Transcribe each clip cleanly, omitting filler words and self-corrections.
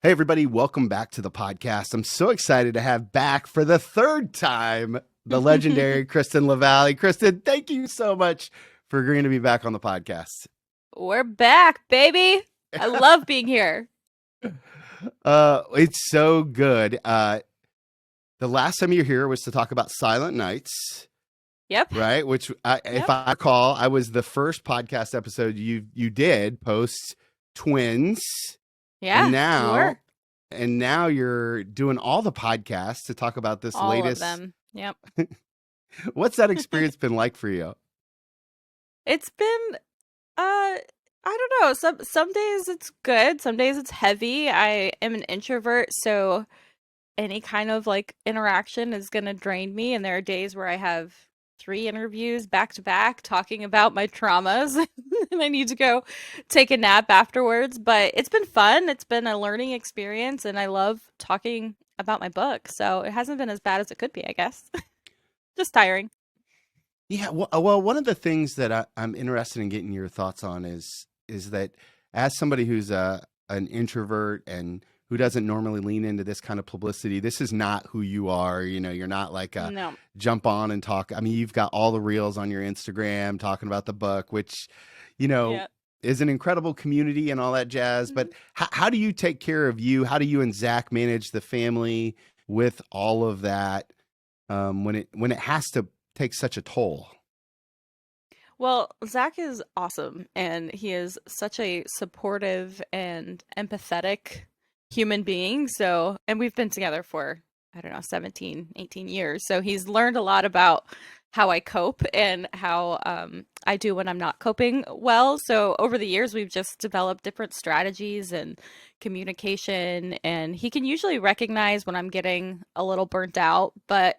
Hey, everybody, welcome back to the podcast. I'm so excited to have back for the third time the legendary Kristen LaValley. Kristen, thank you so much for agreeing to be back on the podcast. We're back, baby. I love being here. It's so good. The last time you were here was to talk about Silent Nights. Yep. Right? Which, if I recall, I was the first podcast episode you did post twins. Yeah. And now you're doing all the podcasts to talk about this all latest. Of them. Yep. What's that experience been like for you? It's been, I don't know. Some days it's good. Some days it's heavy. I am an introvert, so any kind of like interaction is going to drain me. And there are days where I have 3 interviews back to back talking about my traumas and I need to go take a nap afterwards. But it's been fun. It's been a learning experience and I love talking about my book. So it hasn't been as bad as it could be, I guess. Just tiring. Yeah. Well, one of the things that I'm interested in getting your thoughts on is that as somebody who's an introvert and who doesn't normally lean into this kind of publicity, this is not who you are. You know, you're not like a jump on and talk. I mean, you've got all the reels on your Instagram talking about the book, which, is an incredible community and all that jazz. Mm-hmm. But how do you take care of you? How do you and Zach manage the family with all of that when it has to take such a toll? Well, Zach is awesome, and he is such a supportive and empathetic human being. So, and we've been together for, 17, 18 years. So he's learned a lot about how I cope and how I do when I'm not coping well. So over the years, we've just developed different strategies and communication, and he can usually recognize when I'm getting a little burnt out. But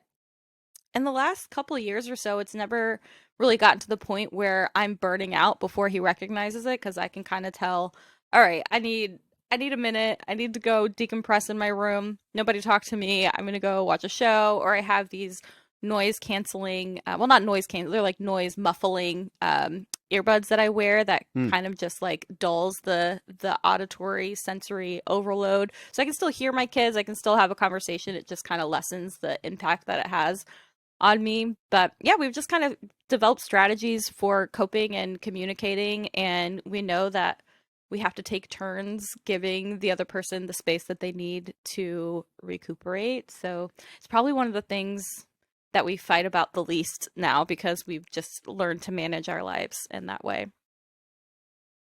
in the last couple of years or so, it's never really gotten to the point where I'm burning out before he recognizes it, because I can kind of tell, all right, I need a minute. I need to go decompress in my room. Nobody talk to me. I'm going to go watch a show. Or I have these noise canceling, not noise canceling, they're like noise muffling earbuds that I wear that kind of just like dulls the auditory sensory overload. So I can still hear my kids. I can still have a conversation. It just kind of lessens the impact that it has on me. But yeah, we've just kind of developed strategies for coping and communicating. And we know that we have to take turns giving the other person the space that they need to recuperate. So it's probably one of the things that we fight about the least now, because we've just learned to manage our lives in that way.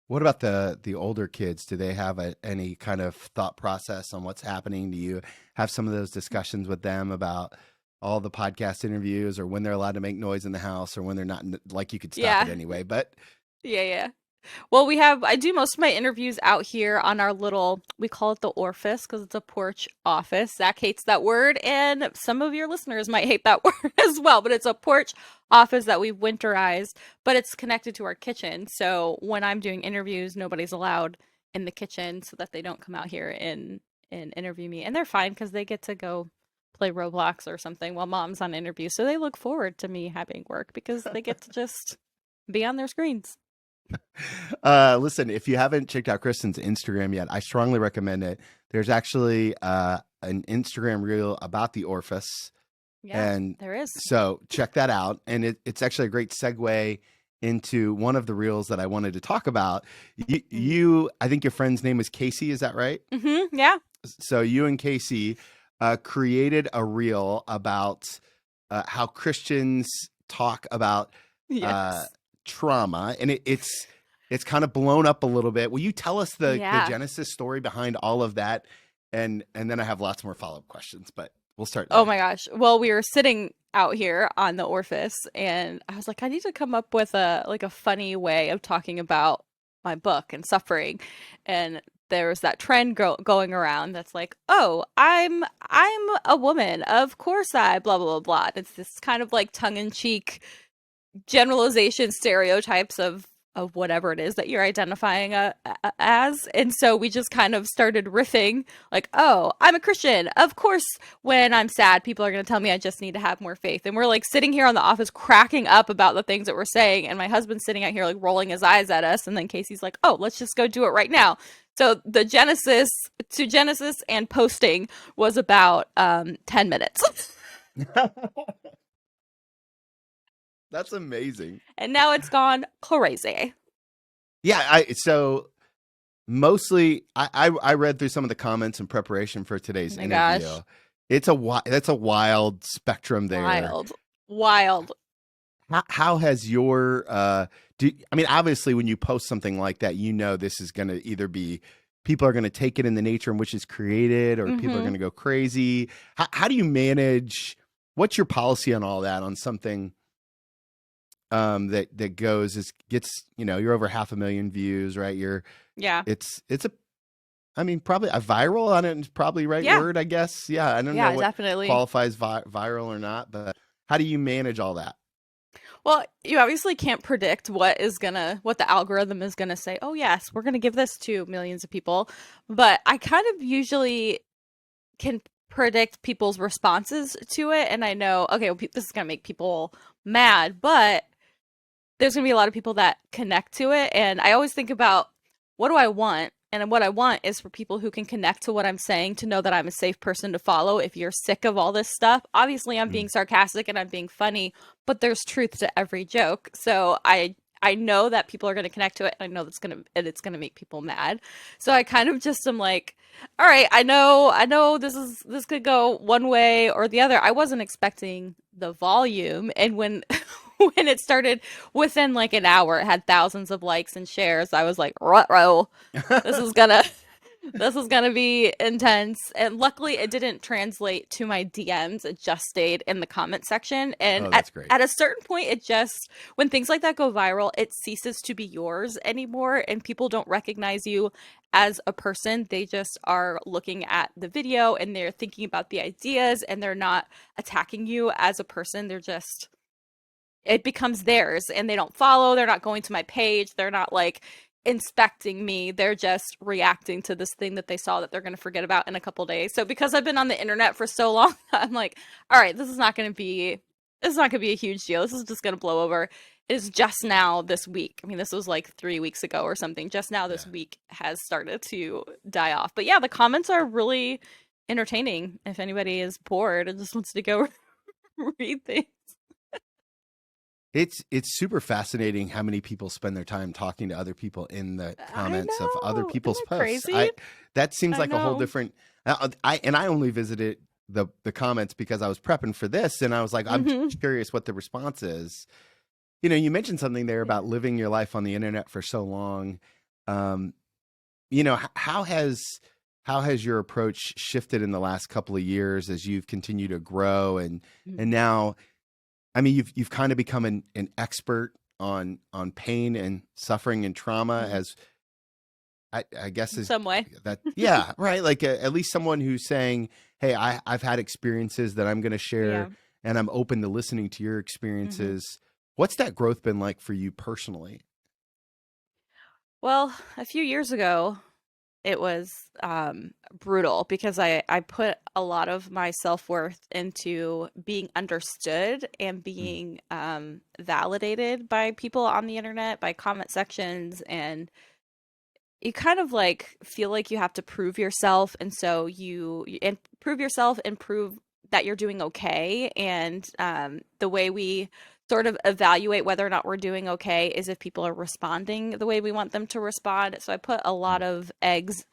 What about the older kids? Do they have any kind of thought process on what's happening? Do you have some of those discussions with them about all the podcast interviews, or when they're allowed to make noise in the house, or when they're not, like you could stop it anyway, but yeah. Well, I do most of my interviews out here on our little, we call it the orifice because it's a porch office. Zach hates that word, and some of your listeners might hate that word as well, but it's a porch office that we've winterized, but it's connected to our kitchen. So when I'm doing interviews, nobody's allowed in the kitchen so that they don't come out here and interview me. And they're fine because they get to go play Roblox or something while mom's on interview. So they look forward to me having work because they get to just be on their screens. Listen, if you haven't checked out Kristen's Instagram yet, I strongly recommend it. There's actually an Instagram reel about the orifice. Yeah, and there is. So check that out. And it's actually a great segue into one of the reels that I wanted to talk about. You I think your friend's name is Casey. Is that right? Mm-hmm, yeah. So you and Casey created a reel about how Christians talk about trauma, and it's kind of blown up a little bit. Will you tell us the genesis story behind all of that? And then I have lots more follow-up questions, but we'll start there. Oh my gosh. Well, we were sitting out here on the orifice, and I was like, I need to come up with a funny way of talking about my book and suffering. And there was that trend going around that's like, oh, I'm a woman, of course I blah blah blah blah. It's this kind of like tongue-in-cheek generalization stereotypes of whatever it is that you're identifying as. And so we just kind of started riffing like, oh, I'm a Christian. Of course, when I'm sad, people are going to tell me I just need to have more faith. And we're like sitting here on the office cracking up about the things that we're saying. And my husband's sitting out here like rolling his eyes at us. And then Casey's like, oh, let's just go do it right now. So the Genesis and posting was about 10 minutes. That's amazing. And now it's gone crazy. Yeah, so mostly I read through some of the comments in preparation for today's Oh my interview. gosh. That's a wild spectrum there. Wild. How has your I mean, obviously when you post something like that, you know this is going to either be people are going to take it in the nature in which it's created, or people are going to go crazy. How do you manage? What's your policy on all that? On something that gets, you know, you're over 500,000 views, right? It's a, I mean, probably a viral on it is probably right word, I guess. Yeah, I don't know what definitely qualifies viral or not, but how do you manage all that? Well, you obviously can't predict what the algorithm is gonna say. Oh yes, we're gonna give this to millions of people. But I kind of usually can predict people's responses to it, and I know, okay, well, this is gonna make people mad, but there's gonna be a lot of people that connect to it, and I always think about, what do I want? And what I want is for people who can connect to what I'm saying to know that I'm a safe person to follow. If you're sick of all this stuff, obviously I'm being sarcastic and I'm being funny, but there's truth to every joke. So I know that people are going to connect to it, and I know it's going to make people mad. So I kind of just am like, all right, I know this could go one way or the other. I wasn't expecting the volume, and when when it started, within like an hour, it had thousands of likes and shares. I was like, ruh-roh, this is gonna this is gonna be intense. And luckily it didn't translate to my DMs. It just stayed in the comment section. And That's great. at a certain point, when things like that go viral, it ceases to be yours anymore, and people don't recognize you as a person. They just are looking at the video and they're thinking about the ideas, and they're not attacking you as a person. It becomes theirs, and they don't follow. They're not going to my page. They're not like inspecting me. They're just reacting to this thing that they saw that they're going to forget about in a couple days. So because I've been on the internet for so long, I'm like, all right, this is not going to be a huge deal. This is just going to blow over. It is just now this week. I mean, this was like 3 weeks ago or something. Just now this week has started to die off. But yeah, the comments are really entertaining. If anybody is bored and just wants to go read things. It's super fascinating how many people spend their time talking to other people in the comments of other people's posts. Crazy? That seems like a whole different. I only visited the comments because I was prepping for this, and I was like, I'm curious what the response is. You know, you mentioned something there about living your life on the internet for so long. You know, how has your approach shifted in the last couple of years as you've continued to grow and now? I mean, you've kind of become an expert on pain and suffering and trauma, as I guess is some way that. Yeah, right. Like at least someone who's saying, "Hey, I've had experiences that I'm going to share, and I'm open to listening to your experiences." What's that growth been like for you personally? Well, a few years ago, it was brutal because I put a lot of my self-worth into being understood and being validated by people on the internet, by comment sections, and you kind of like feel like you have to prove yourself, and so and prove yourself and prove that you're doing okay. And the way we sort of evaluate whether or not we're doing okay is if people are responding the way we want them to respond. So I put a lot of eggs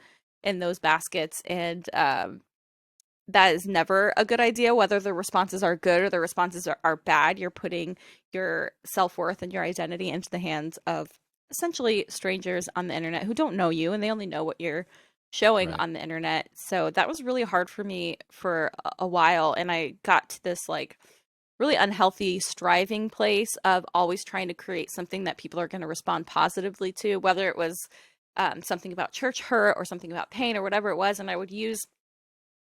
in those baskets, and that is never a good idea, whether the responses are good or the responses are bad. You're putting your self-worth and your identity into the hands of essentially strangers on the internet who don't know you, and they only know what you're showing on the internet. So that was really hard for me for a while, and I got to this like really unhealthy striving place of always trying to create something that people are going to respond positively to, whether it was something about church hurt or something about pain or whatever it was. And I would use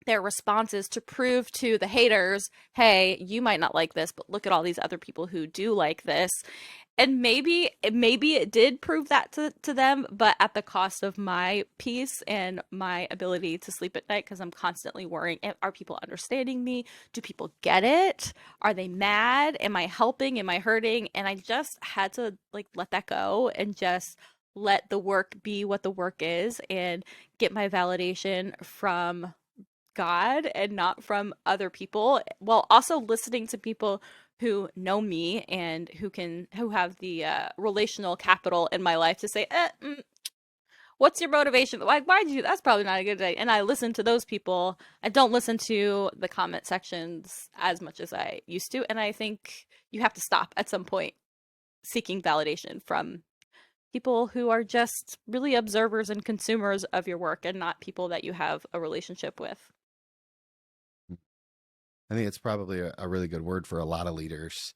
their responses to prove to the haters, hey, you might not like this, but look at all these other people who do like this. And maybe it did prove that to them, but at the cost of my peace and my ability to sleep at night, because I'm constantly worrying, are people understanding me? Do people get it? Are they mad? Am I helping? Am I hurting? And I just had to like let that go and just let the work be what the work is and get my validation from God and not from other people, while also listening to people who know me and who have the relational capital in my life to say, what's your motivation? Why'd you? That's probably not a good idea. And I listen to those people. I don't listen to the comment sections as much as I used to. And I think you have to stop at some point seeking validation from people who are just really observers and consumers of your work and not people that you have a relationship with. I think it's probably a really good word for a lot of leaders.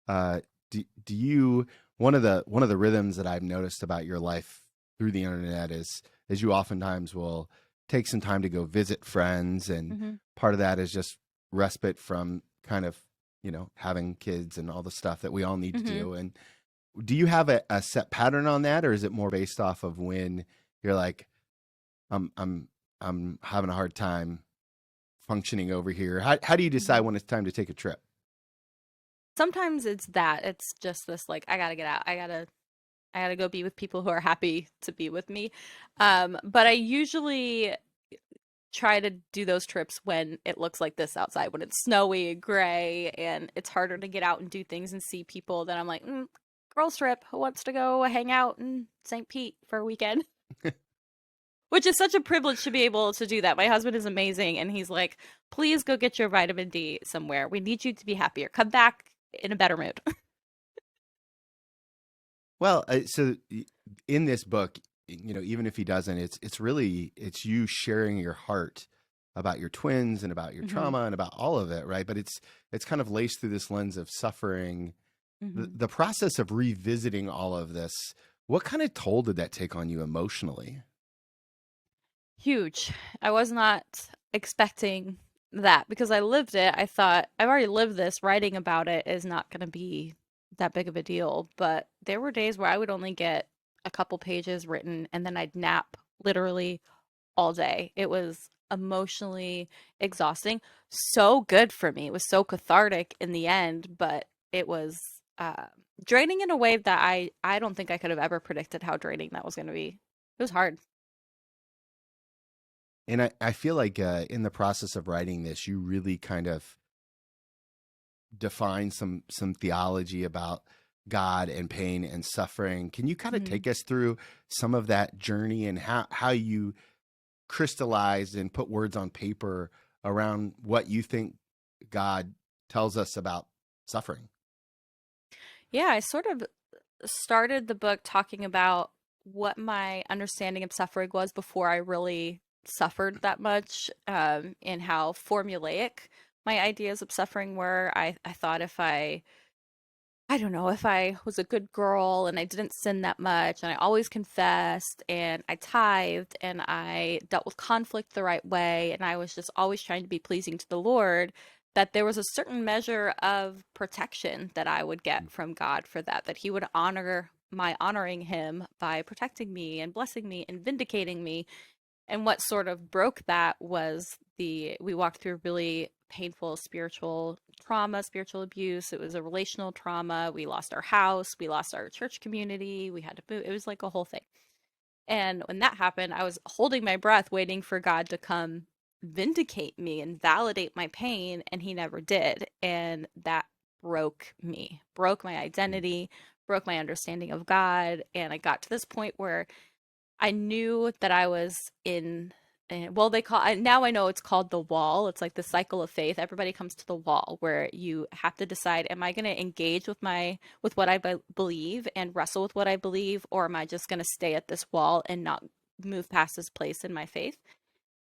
Do you one of the rhythms that I've noticed about your life through the internet is you oftentimes will take some time to go visit friends, and Mm-hmm. part of that is just respite from kind of having kids and all the stuff that we all need to Mm-hmm. do. And do you have a set pattern on that, or is it more based off of when you're like, I'm having a hard time functioning over here? How do you decide Mm-hmm. when it's time to take a trip? Sometimes it's that. It's just this like I gotta get out. I gotta go be with people who are happy to be with me. But I usually try to do those trips when it looks like this outside, when it's snowy and gray and it's harder to get out and do things and see people. Then I'm like, girls trip. Who wants to go hang out in St. Pete for a weekend? Which is such a privilege to be able to do that. My husband is amazing, and he's like, please go get your vitamin D somewhere. We need you to be happier. Come back in a better mood. Well, in this book, even if he doesn't, it's really it's you sharing your heart about your twins and about your Hmm. trauma and about all of it, right? But it's kind of laced through this lens of suffering. The, Hmm. the process of revisiting all of this, what kind of toll did that take on you emotionally? Huge. I was not expecting that because I lived it. I thought I've already lived this. Writing about it is not going to be that big of a deal. But there were days where I would only get a couple pages written and then I'd nap literally all day. It was emotionally exhausting. So good for me. It was so cathartic in the end, but it was draining in a way that I don't think I could have ever predicted how draining that was going to be. It was hard. And I feel like in the process of writing this, you really kind of define some theology about God and pain and suffering. Can you kind of Mhm. take us through some of that journey and how you crystallized and put words on paper around what you think God tells us about suffering? Yeah, I sort of started the book talking about what my understanding of suffering was before I really suffered that much, and how formulaic my ideas of suffering were. I thought if I don't know, if I was a good girl and I didn't sin that much and I always confessed and I tithed and I dealt with conflict the right way and I was just always trying to be pleasing to the Lord, that there was a certain measure of protection that I would get from God for that, that He would honor my honoring Him by protecting me and blessing me and vindicating me. And what sort of broke that was we walked through really painful spiritual trauma, spiritual abuse. It was a relational trauma. We lost our house, we lost our church community, we had to move. It was like a whole thing. And when that happened, I was holding my breath, waiting for God to come vindicate me and validate my pain, and He never did. And that broke me, broke my identity, broke my understanding of God. And I got to this point where I knew that I was in, well, now I know it's called the wall. It's like the cycle of faith. Everybody comes to the wall where you have to decide, am I going to engage with with what I believe and wrestle with what I believe, or am I just going to stay at this wall and not move past this place in my faith?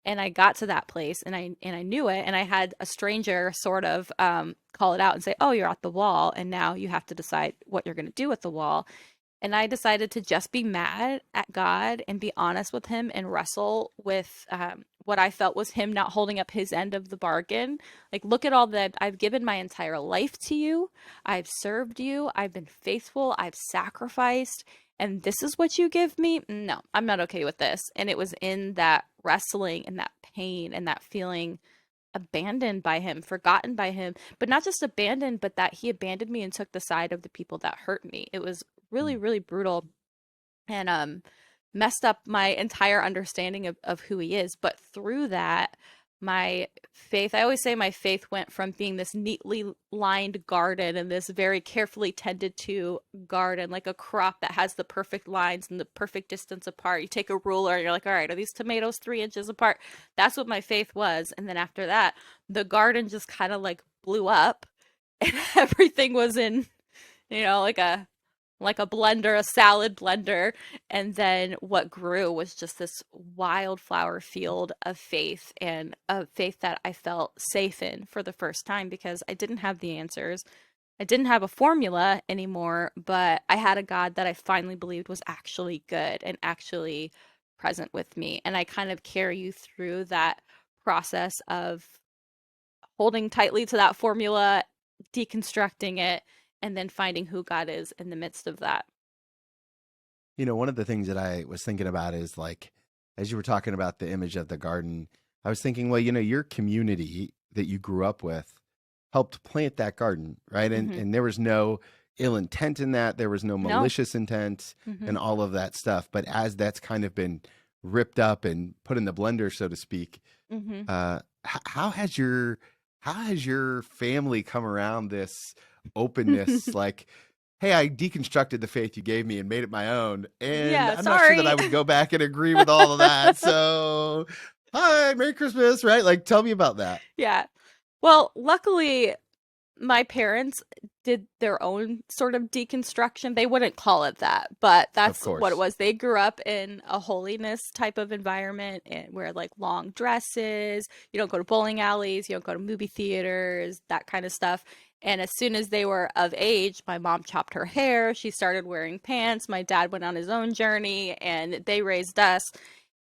And I got to that place and I knew it, and I had a stranger sort of call it out and say, "Oh, you're at the wall and now you have to decide what you're going to do with the wall." And I decided to just be mad at God and be honest with Him and wrestle with what I felt was Him not holding up His end of the bargain. Like, look at all that I've given my entire life to you. I've served you. I've been faithful. I've sacrificed. And this is what you give me? No, I'm not okay with this. And it was in that wrestling and that pain and that feeling abandoned by Him, forgotten by Him, but not just abandoned, but that He abandoned me and took the side of the people that hurt me. It was really, Mm. really brutal. and messed up my entire understanding of who he is. But through that, my faith, I always say my faith went from being this neatly lined garden and this very carefully tended to garden, like a crop that has the perfect lines and the perfect distance apart. You take a ruler and you're like, all right, are these tomatoes 3 inches apart? That's what my faith was. And then after that, the garden just kind of like blew up and everything was in, like a blender, a salad blender. And then what grew was just this wildflower field of faith, and a faith that I felt safe in for the first time because I didn't have the answers. I didn't have a formula anymore, but I had a God that I finally believed was actually good and actually present with me. And I kind of carry you through that process of holding tightly to that formula, deconstructing it, and then finding who God is in the midst of that. One of the things that I was thinking about is like, as you were talking about the image of the garden, I was thinking, well, your community that you grew up with helped plant that garden, right? And there was no ill intent in that. There was no No. malicious intent and all of that stuff. But as that's kind of been ripped up and put in the blender, so to speak, how has your family come around this openness? Like, hey, I deconstructed the faith you gave me and made it my own, and Yeah, I'm not sure that sorry. I would go back and agree with all of that. So, hi, Merry Christmas, right? Like, tell me about that. Yeah. Well, luckily, my parents did their own sort of deconstruction. They wouldn't call it that, but Of that's what it course. was. They grew up in a holiness type of environment and wear like long dresses. You don't go to bowling alleys, you don't go to movie theaters, that kind of stuff. And as soon as they were of age, my mom chopped her hair. She started wearing pants. My dad went on his own journey and they raised us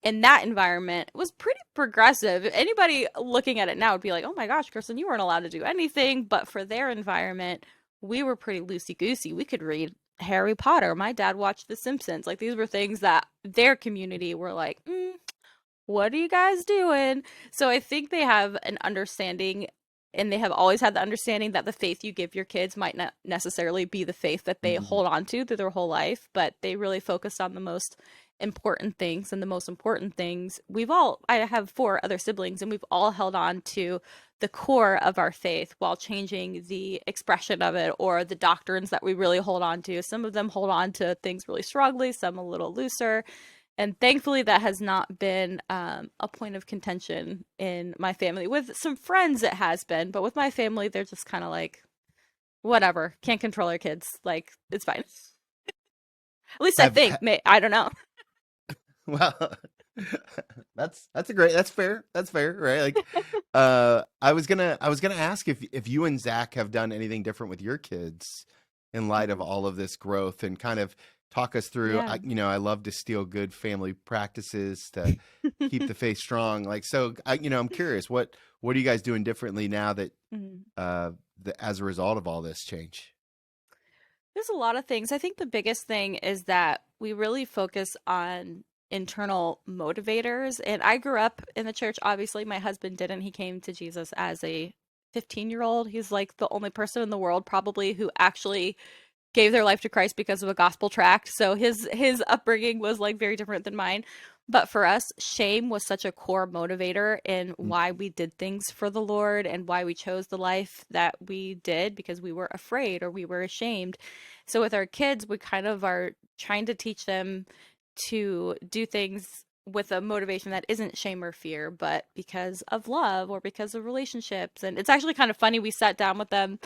in that environment. It was pretty progressive. Anybody looking at it now would be like, oh my gosh, Kristen, you weren't allowed to do anything. But for their environment, we were pretty loosey goosey. We could read Harry Potter. My dad watched The Simpsons. Like these were things that their community were like, what are you guys doing? So I think they have an understanding, and they have always had the understanding that the faith you give your kids might not necessarily be the faith that they Mhm. hold on to through their whole life, but they really focused on the most important things. And the most important things, I have 4 other siblings, and we've all held on to the core of our faith while changing the expression of it or the doctrines that we really hold on to. Some of them hold on to things really strongly, some a little looser. And thankfully, that has not been a point of contention in my family. With some friends, it has been, but with my family, they're just kind of like, whatever, can't control our kids. Like, it's fine. At least I Have, think. I don't know. well, that's fair. That's fair, right? Like, I was gonna ask if you and Zach have done anything different with your kids in light of all of this growth, and kind of talk us through. Yeah. I love to steal good family practices to keep the faith strong. Like, so, I'm curious, what are you guys doing differently now that Mhm. as a result of all this change? There's a lot of things. I think the biggest thing is that we really focus on internal motivators. And I grew up in the church. Obviously, my husband didn't. He came to Jesus as a 15-year-old. He's like the only person in the world probably who actually gave their life to Christ because of a gospel tract. So his upbringing was like very different than mine. But for us, shame was such a core motivator in why we did things for the Lord and why we chose the life that we did, because we were afraid or we were ashamed. So with our kids, we kind of are trying to teach them to do things with a motivation that isn't shame or fear, but because of love or because of relationships. And it's actually kind of funny. We sat down with them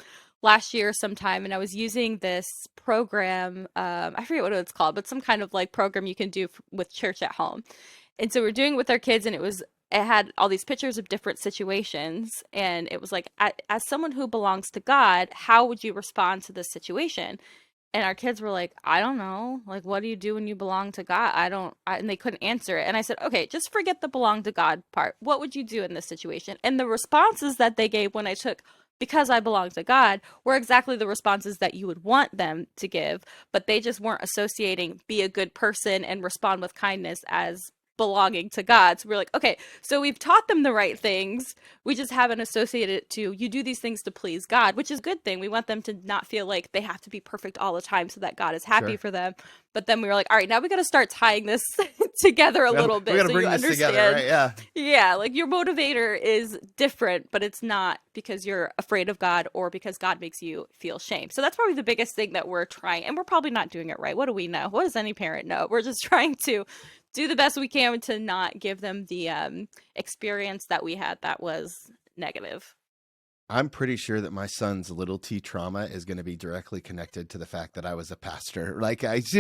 last year sometime, and I was using this program. I forget what it's called, but some kind of like program you can do with church at home. And so we're doing it with our kids, and it had all these pictures of different situations, and it was like, as someone who belongs to God, how would you respond to this situation? And our kids were like, I don't know. Like, what do you do when you belong to God? And they couldn't answer it. And I said, okay, just forget the belong to God part. What would you do in this situation? And the responses that they gave when I took, because I belong to God, were exactly the responses that you would want them to give. But they just weren't associating be a good person and respond with kindness as belonging to God. So we're like, okay, so we've taught them the right things. We just haven't associated it to you do these things to please God, which is a good thing. We want them to not feel like they have to be perfect all the time so that God is happy Sure. for them. But then we were like, all right, now we got to start tying this together a little bit We got to so bring you this understand. together, right? Yeah. Yeah, like your motivator is different, but it's not because you're afraid of God or because God makes you feel shame. So that's probably the biggest thing that we're trying, and we're probably not doing it right. What do we know? What does any parent know? We're just trying to do the best we can to not give them the experience that we had that was negative. I'm pretty sure that my son's little T trauma is going to be directly connected to the fact that I was a pastor. Like it's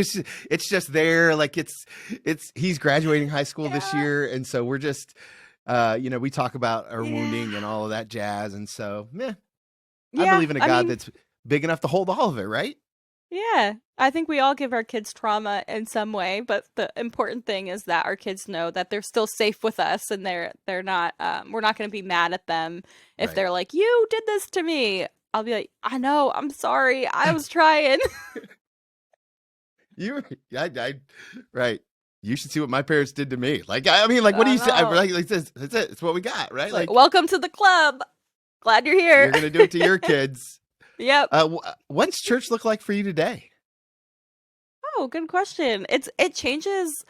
just there. Like he's graduating high school this year. And so we're just, we talk about our wounding and all of that jazz. And so, I believe in a God that's big enough to hold all of it. Right. Yeah, I think we all give our kids trauma in some way, but the important thing is that our kids know that they're still safe with us, and they're not. We're not going to be mad at them if they're like, "You did this to me." I'll be like, "I know, I'm sorry, I was trying." Right. You should see what my parents did to me. Like, I mean, like, what do you say? Like, that's it. It's what we got, right? Like, welcome to the club. Glad you're here. You're gonna do it to your kids. Yep. What's church look like for you today? Oh, good question. It changes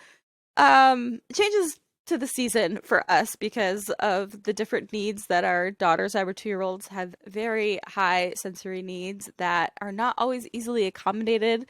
to the season for us because of the different needs that our daughters, our 2-year-olds, have very high sensory needs that are not always easily accommodated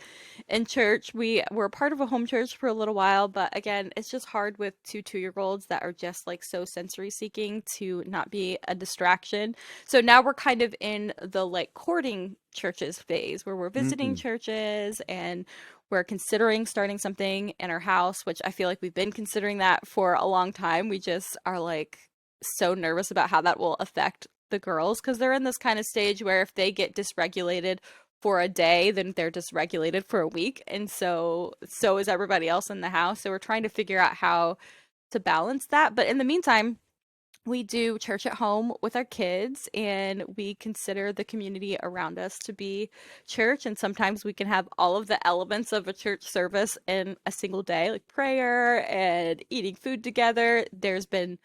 in church. We were part of a home church for a little while, but again, it's just hard with 2-year-olds that are just like so sensory seeking to not be a distraction. So now we're kind of in the like courting churches phase where we're visiting churches and we're considering starting something in our house, which I feel like we've been considering that for a long time. We just are like so nervous about how that will affect the girls because they're in this kind of stage where if they get dysregulated for a day, then they're dysregulated for a week. And so is everybody else in the house. So we're trying to figure out how to balance that. But in the meantime, we do church at home with our kids, and we consider the community around us to be church. And sometimes we can have all of the elements of a church service in a single day, like prayer and eating food together. There's been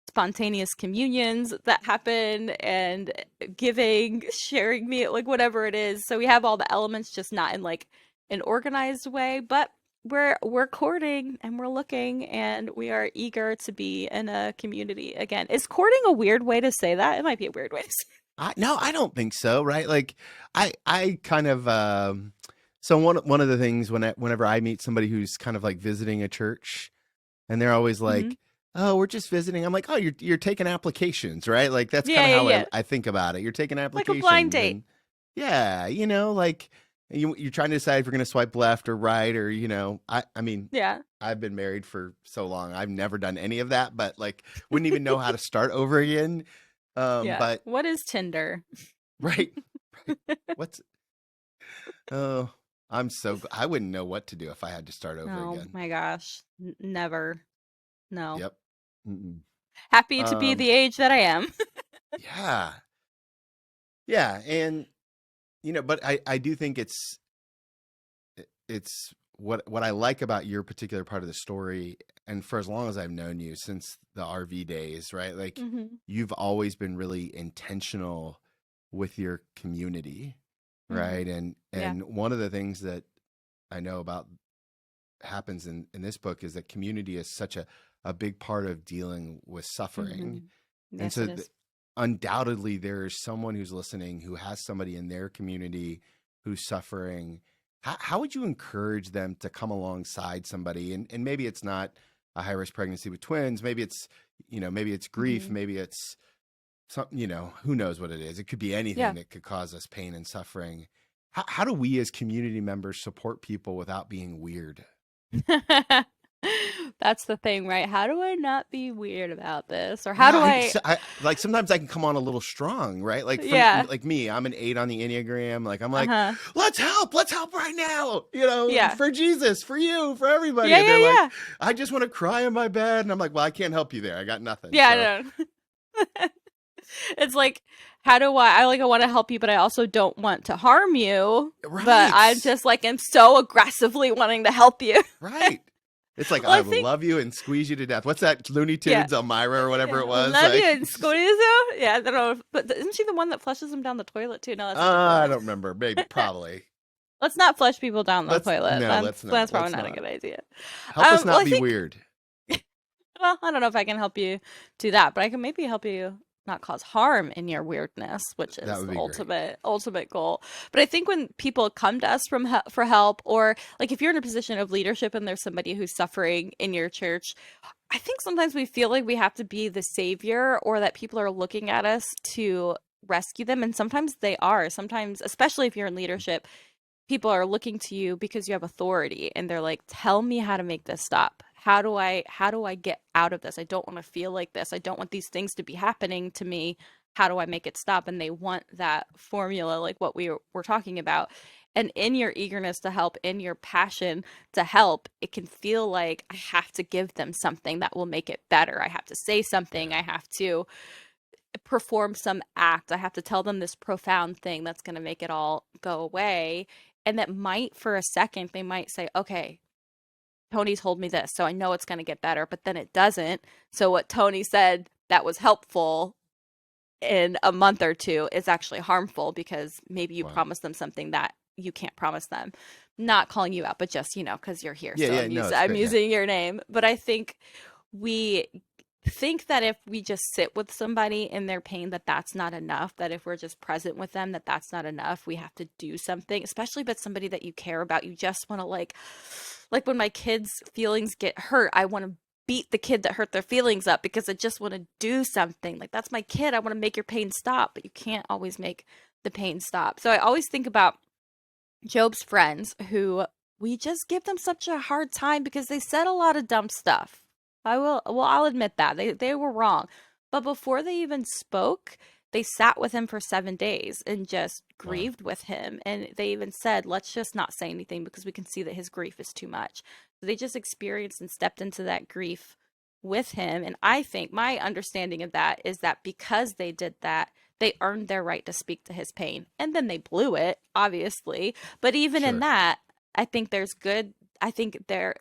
spontaneous communions that happen and giving, sharing meal, like whatever it is. So we have all the elements, just not in like an organized way, but we're courting and we're looking and we are eager to be in a community again. Is courting a weird way to say that? It might be a weird way to say. No, I don't think so. Right? Like I kind of so one of the things whenever I meet somebody who's kind of like visiting a church, and they're always like, "Oh, we're just visiting." I'm like, "Oh, you're taking applications, right?" Like that's kind of how I think about it. You're taking applications, like a blind date. And, like. You're trying to decide if you're going to swipe left or right, or, I mean, I've been married for so long. I've never done any of that, but like, wouldn't even know how to start over again. But what is Tinder? Right. Oh, I wouldn't know what to do if I had to start over again. Oh my gosh. Never. No. Yep. Mm-mm. Happy to be the age that I am. Yeah. Yeah. And, but I do think it's what I like about your particular part of the story. And for as long as I've known you, since the RV days, right? Like you've always been really intentional with your community. Right. And one of the things that I know about happens in this book is that community is such a big part of dealing with suffering. Yes, and so undoubtedly there is someone who's listening who has somebody in their community who's suffering. How would you encourage them to come alongside somebody? And maybe it's not a high risk pregnancy with twins. Maybe it's, maybe it's grief. Maybe it's something, who knows what it is. It could be anything that could cause us pain and suffering. How do we as community members support people without being weird? That's the thing, right? How do I not be weird about this? Or how do I like sometimes I can come on a little strong, right? Like like me, I'm an 8 on the Enneagram. Like I'm like, let's help right now, for Jesus, for you, for everybody. Yeah, and they're like, I just want to cry in my bed. And I'm like, well, I can't help you there. I got nothing. Yeah, so. I know. It's like, how do I want to help you, but I also don't want to harm you. Right. But I'm just like, I'm so aggressively wanting to help you. Right. It's like, I will love you and squeeze you to death. What's that, Looney Tunes, Elmira or whatever it was? Love you and squeeze you? Yeah, I don't know. But isn't she the one that flushes him down the toilet too? No, that's I don't remember. Maybe, probably. let's not flush people down the Let's toilet. no, let's not. That's probably Let's not a not. good idea. Help us Well, not I be think, weird. well, I don't know if I can help you do that, but I can maybe help you not cause harm in your weirdness, which That is would the be great. ultimate goal. But I think when people come to us for help, or like if you're in a position of leadership and there's somebody who's suffering in your church, I think sometimes we feel like we have to be the savior, or that people are looking at us to rescue them, and sometimes they are. Sometimes, especially if you're in leadership, people are looking to you because you have authority, and they're like, tell me how to make this stop. How do I get out of this? I don't want to feel like this. I don't want these things to be happening to me. How do I make it stop? And they want that formula, like what we were talking about. And in your eagerness to help, in your passion to help, it can feel like I have to give them something that will make it better. I have to say something. Yeah. I have to perform some act. I have to tell them this profound thing that's going to make it all go away. And that might, for a second, they might say, okay, Tony told me this, so I know it's going to get better, but then it doesn't. So what Tony said that was helpful in a month or two is actually harmful, because maybe you Wow. promised them something that you can't promise them. Not calling you out, but just, because you're here. Yeah, So yeah, no, it's I'm great. Yeah. using your name. But I think we think that if we just sit with somebody in their pain, that that's not enough, that if we're just present with them, that that's not enough. We have to do something, especially if it's somebody that you care about. You just want to, like when my kids' feelings get hurt, I want to beat the kid that hurt their feelings up because I just want to do something. Like, that's my kid. I want to make your pain stop, but you can't always make the pain stop. So I always think about Job's friends, who we just give them such a hard time because they said a lot of dumb stuff. I'll admit that. They were wrong. But before they even spoke, they sat with him for 7 days and just Wow. grieved with him. And they even said, let's just not say anything because we can see that his grief is too much. So they just experienced and stepped into that grief with him. And I think my understanding of that is that because they did that, they earned their right to speak to his pain. And then they blew it, obviously. But even in Sure. that, I think there's good. I think they're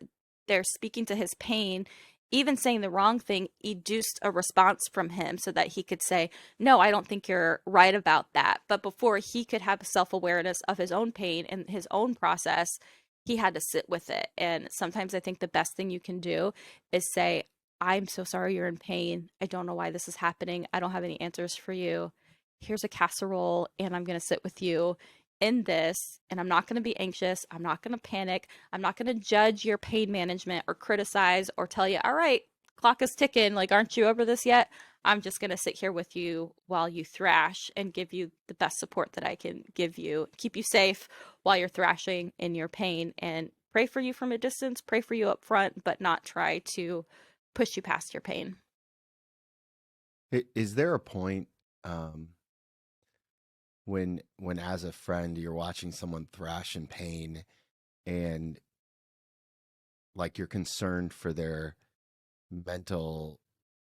speaking to his pain. Even saying the wrong thing educed a response from him so that he could say, no, I don't think you're right about that. But before he could have self-awareness of his own pain and his own process, he had to sit with it. And sometimes I think the best thing you can do is say, I'm so sorry you're in pain. I don't know why this is happening. I don't have any answers for you. Here's a casserole, and I'm going to sit with you in this, and I'm not going to be anxious. I'm not going to panic. I'm not going to judge your pain management or criticize or tell you, all right, clock is ticking. Like, aren't you over this yet? I'm just going to sit here with you while you thrash and give you the best support that I can give you, keep you safe while you're thrashing in your pain, and pray for you from a distance, pray for you up front, but not try to push you past your pain. Is there a point um, when as a friend you're watching someone thrash in pain and like you're concerned for their mental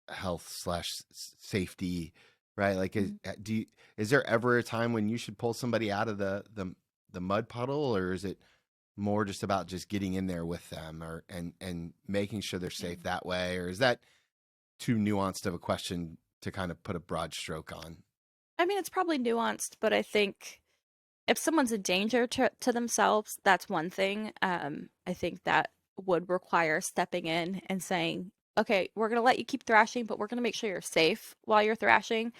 health slash safety, right? Like, Mhm. is there ever a time when you should pull somebody out of the mud puddle, or is it more just about just getting in there with them, or and making sure they're safe that way, or is that too nuanced of a question to kind of put a broad stroke on? I mean, it's probably nuanced, but I think if someone's a danger to themselves, that's one thing. I think that would require stepping in and saying, okay, we're going to let you keep thrashing, but we're going to make sure you're safe while you're thrashing.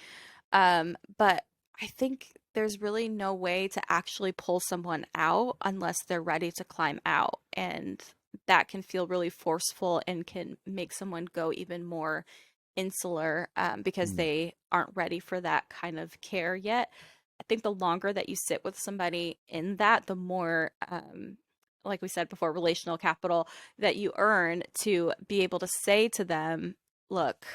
But I think there's really no way to actually pull someone out unless they're ready to climb out. And that can feel really forceful and can make someone go even more insular, because Hmm. they aren't ready for that kind of care yet. I think the longer that you sit with somebody in that, the more, like we said before, relational capital that you earn to be able to say to them, look,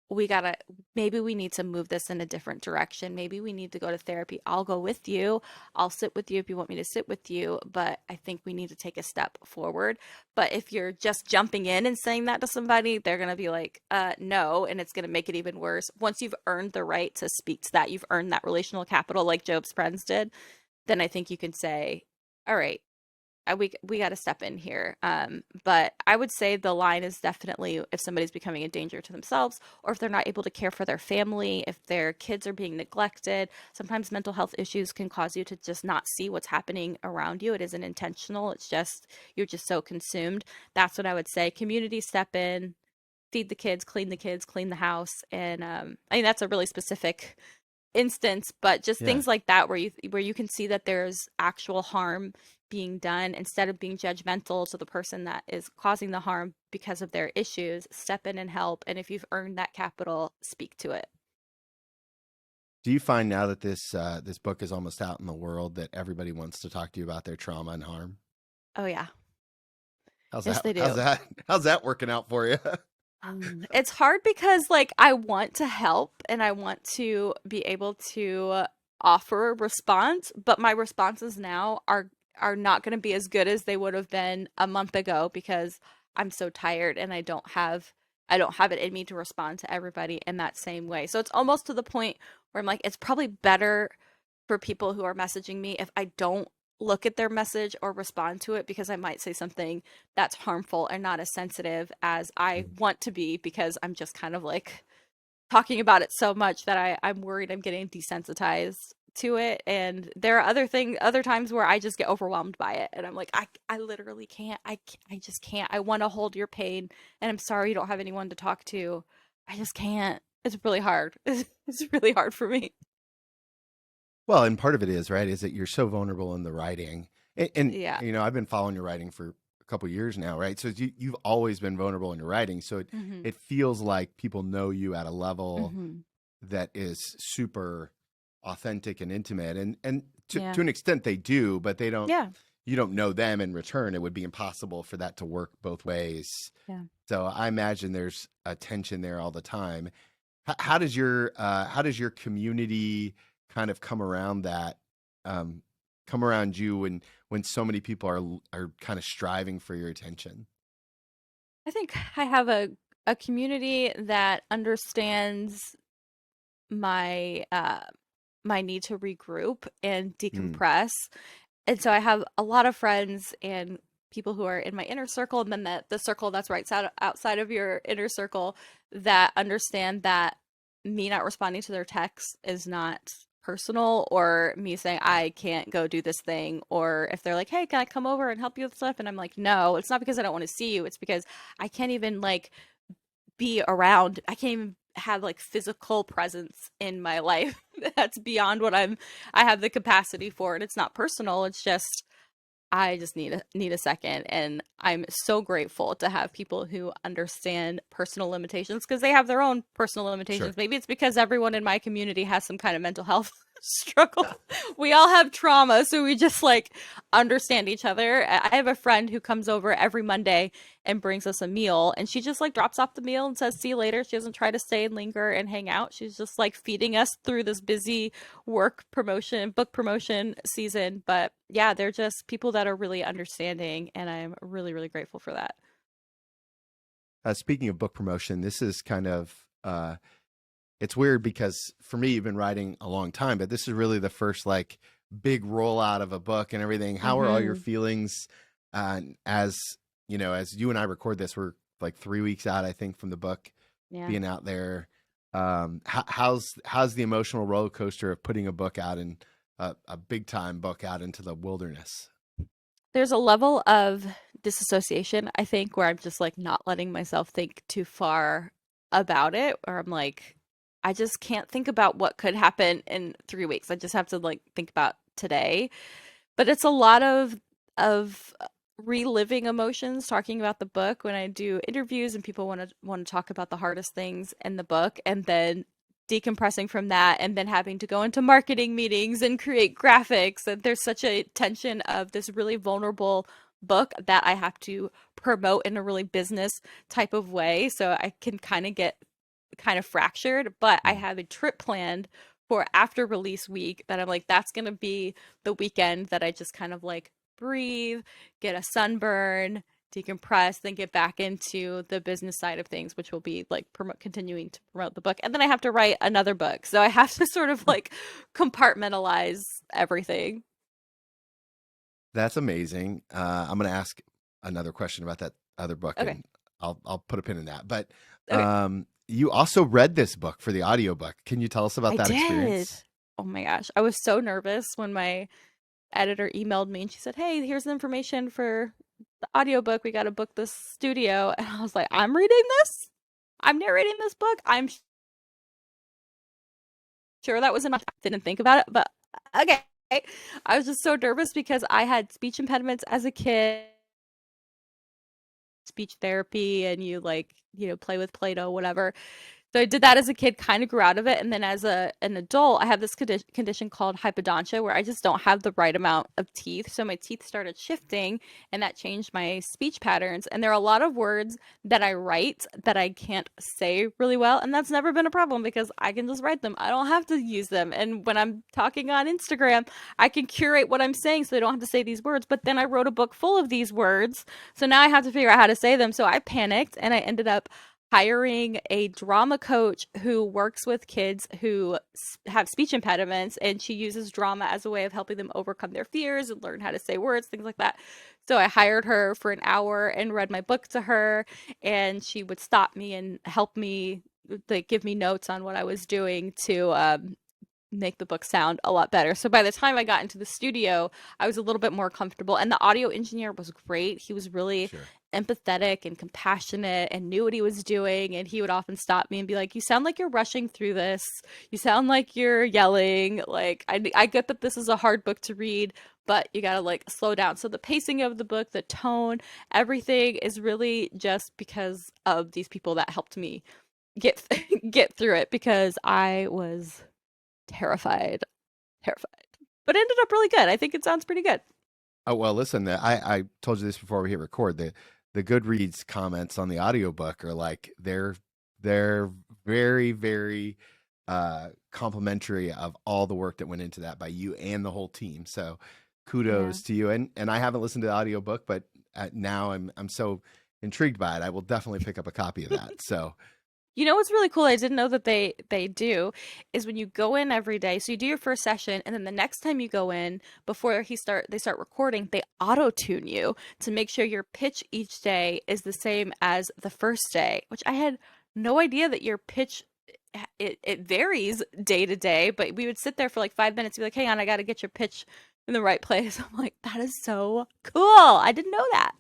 we gotta, maybe we need to move this in a different direction. Maybe we need to go to therapy. I'll go with you. I'll sit with you if you want me to sit with you, but I think we need to take a step forward. But if you're just jumping in and saying that to somebody, they're gonna be like, no, and it's gonna make it even worse. Once you've earned the right to speak to that, you've earned that relational capital like Job's friends did, then I think you can say, all right, we got to step in here. But I would say the line is definitely if somebody's becoming a danger to themselves, or if they're not able to care for their family, if their kids are being neglected. Sometimes mental health issues can cause you to just not see what's happening around you. It isn't intentional. It's just you're just so consumed. That's what I would say. Community step in, feed the kids, clean the house, and I mean that's a really specific instance, but just Yeah. things like that where you can see that there's actual harm being done instead of being judgmental to the person that is causing the harm because of their issues. Step in and help, and if you've earned that capital, speak to it. Do you find now that this book is almost out in the world that everybody wants to talk to you about their trauma and harm? Oh yeah. How's Yes, that? they do. How's that working out for you? It's hard because like I want to help and I want to be able to offer a response, but my responses now are not going to be as good as they would have been a month ago because I'm so tired and I don't have it in me to respond to everybody in that same way. So it's almost to the point where I'm like it's probably better for people who are messaging me if I don't look at their message or respond to it because I might say something that's harmful and not as sensitive as I want to be because I'm just kind of like talking about it so much that I'm worried I'm getting desensitized to it. And there are other times where I just get overwhelmed by it and I'm like, I literally can't, I just can't. I want to hold your pain and I'm sorry you don't have anyone to talk to. I just can't. It's really hard. It's really hard for me. Well, and part of it is, right, is that you're so vulnerable in the writing. And Yeah. I've been following your writing for a couple years now, right? So you've always been vulnerable in your writing. So Hmm. it feels like people know you at a level Hmm. that is super authentic and intimate. And Yeah. to an extent they do, but Yeah. you don't know them in return. It would be impossible for that to work both ways. Yeah. So I imagine there's a tension there all the time. How does your community kind of come around that, um, come around you when so many people are kind of striving for your attention? I think I have a community that understands my my need to regroup and Mm, decompress. And so I have a lot of friends and people who are in my inner circle and then the circle that's right outside of your inner circle that understand that me not responding to their texts is not personal or me saying I can't go do this thing or if they're like, "Hey, can I come over and help you with stuff?" and I'm like, "No, it's not because I don't want to see you. It's because I can't even like be around. I can't even have like physical presence in my life. That's beyond what I have the capacity for and it's not personal. It's just I just need a second and I'm so grateful to have people who understand personal limitations because they have their own personal limitations. sure. Maybe it's because everyone in my community has some kind of mental health struggle. We all have trauma, so we just like understand each other. I have a friend who comes over every Monday and brings us a meal and she just like drops off the meal and says see you later. She doesn't try to stay and linger and hang out. She's just like feeding us through this busy book promotion season. But yeah, they're just people that are really understanding, and I'm really, really grateful for that. Speaking of book promotion, this is kind of it's weird because for me, you've been writing a long time, but this is really the first like big rollout of a book and everything. How are all your Hmm. feelings? As as you and I record this, we're like 3 weeks out, I think, from the book Yeah. being out there. How's the emotional roller coaster of putting a book out and a big time book out into the wilderness? There's a level of disassociation, I think, where I'm just like not letting myself think too far about it, or I'm like, I just can't think about what could happen in 3 weeks. I just have to like think about today. But it's a lot of reliving emotions talking about the book when I do interviews and people want to talk about the hardest things in the book and then decompressing from that and then having to go into marketing meetings and create graphics and there's such a tension of this really vulnerable book that I have to promote in a really business type of way so I can kind of get kind of fractured, but I Mm. have a trip planned for after release week that I'm like, that's going to be the weekend that I just kind of like breathe, get a sunburn, decompress, then get back into the business side of things, which will be like continuing to promote the book. And then I have to write another book. So I have to sort of like compartmentalize everything. That's amazing. I'm going to ask another question about that other book, Okay. and I'll put a pin in that. But Okay. you also read this book for the audiobook. Can you tell us about I that did. experience? Oh my gosh. I was so nervous when my editor emailed me and she said, "Hey, here's the information for the audiobook. We got to book this studio." And I was like, "I'm reading this? I'm narrating this book? I'm sure that was in my didn't think about it, but okay." I was just so nervous because I had speech impediments as a kid, speech therapy, and you like, play with Play-Doh, whatever. So I did that as a kid, kind of grew out of it, and then as an adult, I have this condition called hypodontia, where I just don't have the right amount of teeth. So my teeth started shifting, and that changed my speech patterns. And there are a lot of words that I write that I can't say really well, and that's never been a problem because I can just write them. I don't have to use them. And when I'm talking on Instagram, I can curate what I'm saying so I don't have to say these words. But then I wrote a book full of these words, so now I have to figure out how to say them. So I panicked, and I ended up hiring a drama coach who works with kids who have speech impediments, and she uses drama as a way of helping them overcome their fears and learn how to say words, things like that. So I hired her for an hour and read my book to her, and she would stop me and help me, like, give me notes on what I was doing to make the book sound a lot better. So by the time I got into the studio, I was a little bit more comfortable, and the audio engineer was great. He was really Sure. empathetic and compassionate and knew what he was doing, and he would often stop me and be like, "You sound like you're rushing through this. You sound like you're yelling. Like, I get that this is a hard book to read, but you got to like slow down." So the pacing of the book, the tone, everything is really just because of these people that helped me get get through it, because I was terrified, terrified. But it ended up really good. I think it sounds pretty good. Oh, well, listen, I told you this before we hit record. The Goodreads comments on the audiobook are like they're very, very complimentary of all the work that went into that by you and the whole team. So Yeah. kudos to you. And I haven't listened to the audiobook, but now I'm so intrigued by it. I will definitely pick up a copy of that. So You know what's really cool? I didn't know that they do is when you go in every day. So you do your first session, and then the next time you go in, before they start recording, they auto tune you to make sure your pitch each day is the same as the first day. Which I had no idea that your pitch it varies day to day. But we would sit there for like 5 minutes, and be like, "Hang on, I got to get your pitch in the right place." I'm like, that is so cool. I didn't know that.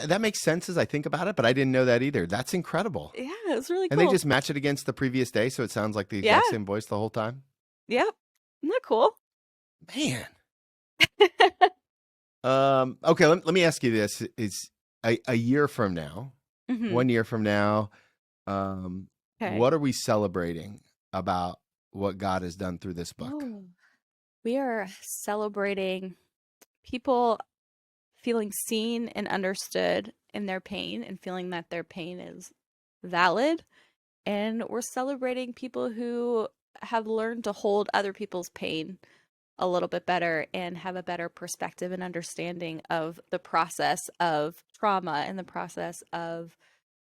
that makes sense as I think about it, but I didn't know that either. That's incredible. Yeah, it's really And they cool. just match it against the previous day, so it sounds like the Yeah. exact same voice the whole time. Yep. Isn't that cool? Man. Okay, let me ask you this. Is a year from now, Hmm. 1 year from now, Okay. what are we celebrating about what God has done through this book? Oh, we are celebrating people feeling seen and understood in their pain and feeling that their pain is valid. And we're celebrating people who have learned to hold other people's pain a little bit better and have a better perspective and understanding of the process of trauma and the process of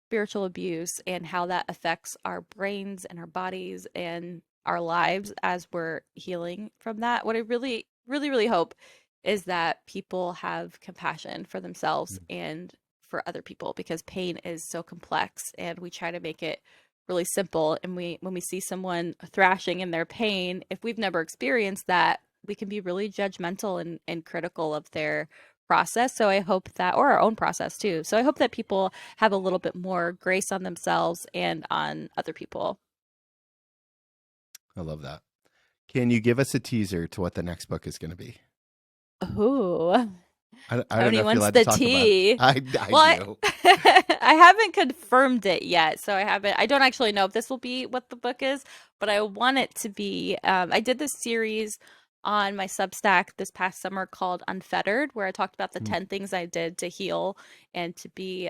spiritual abuse and how that affects our brains and our bodies and our lives as we're healing from that. What I really, really, really hope is that people have compassion for themselves Mm. and for other people, because pain is so complex and we try to make it really simple. And when we see someone thrashing in their pain, if we've never experienced that, we can be really judgmental and critical of their process. So I hope that, or our own process too. So I hope that people have a little bit more grace on themselves and on other people. I love that. Can you give us a teaser to what the next book is going to be? Ooh, I don't know Tony if you're wants allowed to the talk about it. tea. I Well, do. I haven't confirmed it yet, so I don't actually know if this will be what the book is, but I want it to be. I did this series on my Substack this past summer called Unfettered, where I talked about the Mm. 10 things I did to heal and to be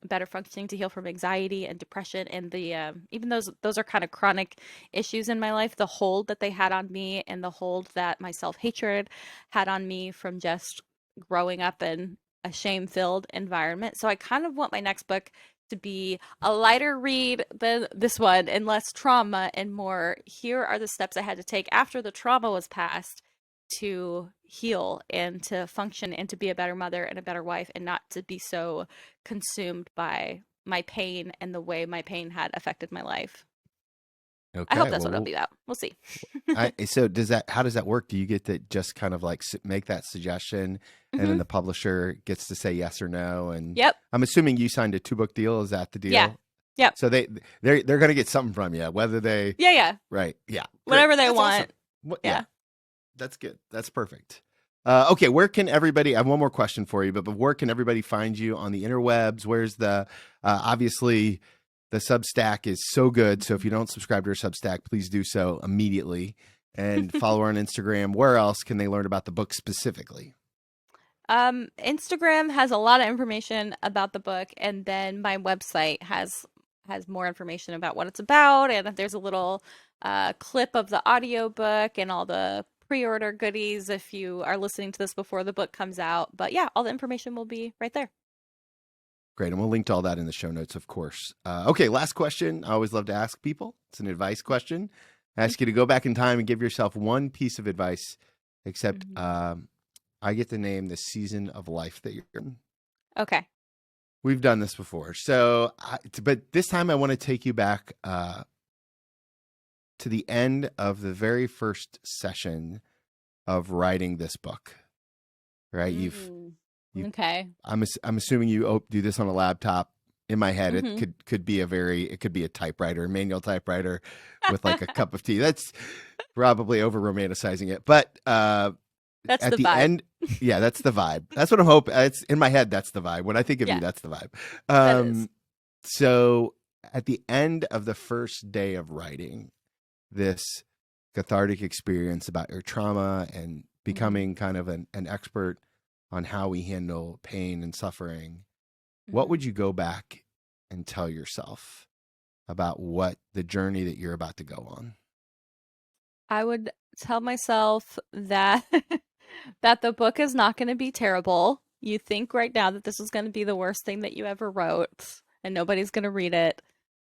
better functioning, to heal from anxiety and depression, and the even those are kind of chronic issues in my life, the hold that they had on me and the hold that my self-hatred had on me from just growing up in a shame-filled environment. So I kind of want my next book to be a lighter read than this one, and less trauma and more, here are the steps I had to take after the trauma was past to heal and to function and to be a better mother and a better wife and not to be so consumed by my pain and the way my pain had affected my life. I hope Okay. that's what it'll Well, be about. We'll see. so how does that work? Do you get to just kind of like make that suggestion and then Hmm. the publisher gets to say yes or no? And Yep. I'm assuming you signed a 2-book deal. Is that the deal? Yeah. Yep. So they're going to get something from you, whether they, Yeah. Yeah. right. Yeah. Great. Whatever they That's awesome. want. Yeah. Yeah. That's good. That's perfect. Okay. Where can everybody, I have one more question for you, but where can everybody find you on the interwebs? Where's obviously the Substack is so good. So if you don't subscribe to our Substack, please do so immediately and follow her on Instagram. Where else can they learn about the book specifically? Instagram has a lot of information about the book, and then my website has more information about what it's about, and there's a little clip of the audiobook and all the pre-order goodies if you are listening to this before the book comes out. But yeah, all the information will be right there. Great. And we'll link to all that in the show notes, of course. Okay. Last question. I always love to ask people. It's an advice question. I ask you to go back in time and give yourself one piece of advice, except I get to name the season of life that you're in. Okay. We've done this before. So, but this time I want to take you back to the end of the very first session of writing this book, right? Okay. I'm assuming you do this on a laptop. In my head, Mm-hmm. it could be a typewriter, a manual typewriter with like a cup of tea. That's probably over romanticizing it, but That's at the the vibe. end, yeah, that's the vibe. That's what I'm hoping. It's in my head. That's the vibe. When I think of Yeah. you, that's the vibe. That is. So at the end of the first day of writing this cathartic experience about your trauma and becoming kind of an expert on how we handle pain and suffering, what would you go back and tell yourself about what the journey that you're about to go on? I would tell myself that that the book is not going to be terrible. You think right now that this is going to be the worst thing that you ever wrote and nobody's going to read it.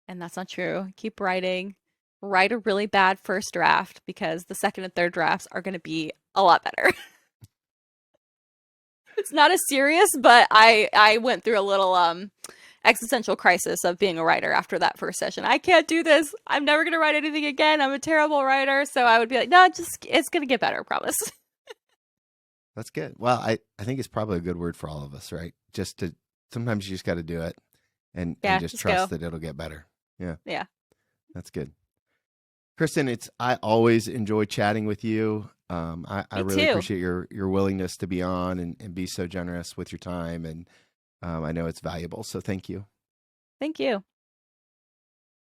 And that's not true. Keep writing. Write a really bad first draft because the second and third drafts are going to be a lot better. It's not as serious, but I went through a little existential crisis of being a writer after that first session. I can't do this. I'm never going to write anything again. I'm a terrible writer. So I would be like, no, it's going to get better, I promise. That's good. Well, I think it's probably a good word for all of us, right? Sometimes you just got to do it and just trust that it'll get better. Yeah. Yeah. That's good. Kristen, I always enjoy chatting with you. I really appreciate your willingness to be on and be so generous with your time. And I know it's valuable. So thank you. Thank you.